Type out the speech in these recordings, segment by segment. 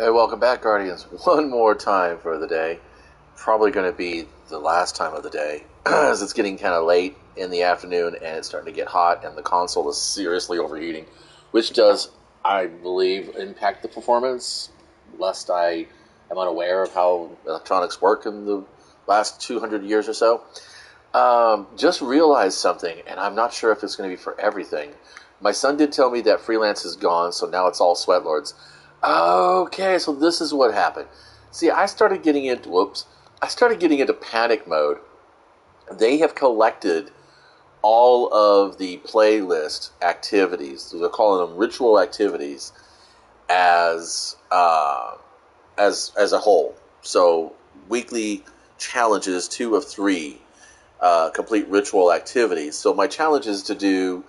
Hey, welcome back, Guardians. One more time for the day. Probably going to be the last time of the day, as it's getting kind of late in the afternoon and it's starting to get hot, and the console is seriously overheating, which does, I believe, impact the performance, lest I am unaware of how electronics work in the last 200 years or so. Just realized something, and I'm not sure if it's going to be for everything. My son did tell me that freelance is gone, so now it's all Sweatlords. Okay, so this is what happened. See, I started getting into panic mode. They have collected all of the playlist activities. They're calling them ritual activities as as a whole. So weekly challenges, 2 of 3, complete ritual activities. So my challenge is to do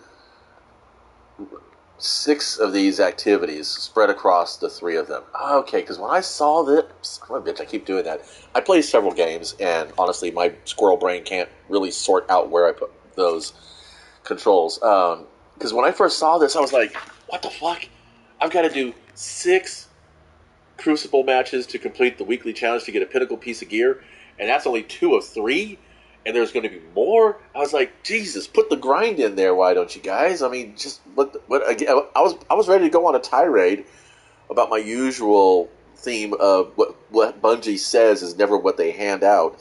6 of these activities spread across the 3 of them. Okay, because when I saw that, son of a bitch, I keep doing that. I play several games, and honestly, my squirrel brain can't really sort out where I put those controls. Because when I first saw this, I was like, what the fuck? I've got to do 6 Crucible matches to complete the weekly challenge to get a pinnacle piece of gear, and that's only 2 of 3? And there's going to be more. I was like, Jesus, put the grind in there. Why don't you guys? I mean, just what? Again, I was ready to go on a tirade about my usual theme of what Bungie says is never what they hand out.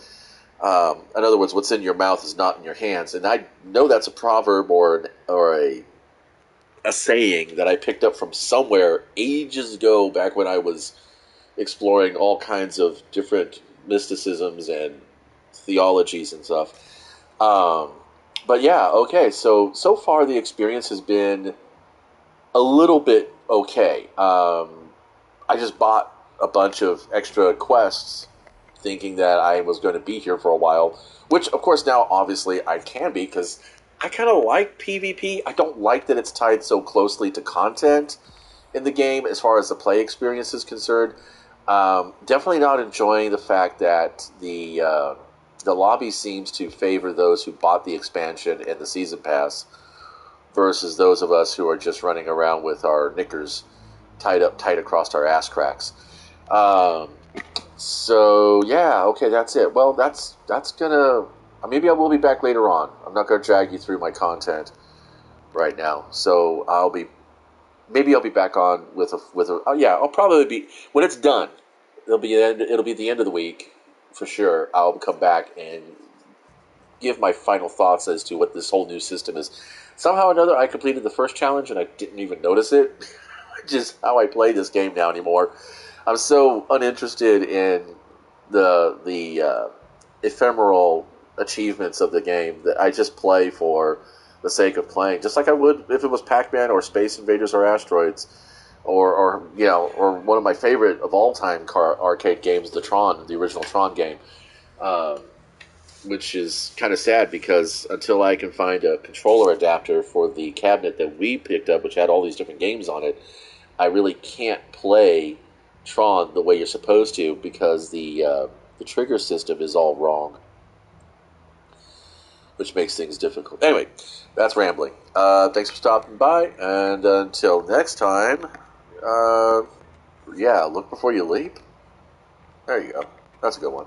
In other words, what's in your mouth is not in your hands. And I know that's a proverb or a saying that I picked up from somewhere ages ago, back when I was exploring all kinds of different mysticisms and theologies and stuff. But yeah, okay. So far the experience has been a little bit okay. I just bought a bunch of extra quests, thinking that I was going to be here for a while. Which, of course, now obviously I can be, because I kind of like PvP. I don't like that it's tied so closely to content in the game as far as the play experience is concerned. Definitely not enjoying the fact that the lobby seems to favor those who bought the expansion and the season pass versus those of us who are just running around with our knickers tied across our ass cracks. So yeah, okay, that's it. Well, that's gonna. Maybe I will be back later on. I'm not gonna drag you through my content right now. So maybe I'll be back on with a. Oh yeah, I'll probably be when it's done. It'll be the end of the week for sure. I'll come back and give my final thoughts as to what this whole new system is. Somehow or another, I completed the first challenge and I didn't even notice it. Just how I play this game now anymore. I'm so uninterested in the ephemeral achievements of the game that I just play for the sake of playing, just like I would if it was Pac-Man or Space Invaders or Asteroids, or one of my favorite of all time arcade games, the original Tron game. Which is kind of sad, because until I can find a controller adapter for the cabinet that we picked up, which had all these different games on it, I really can't play Tron the way you're supposed to, because the trigger system is all wrong, which makes things difficult. Anyway, that's rambling. Thanks for stopping by, and until next time, yeah, look before you leap. There you go. That's a good one.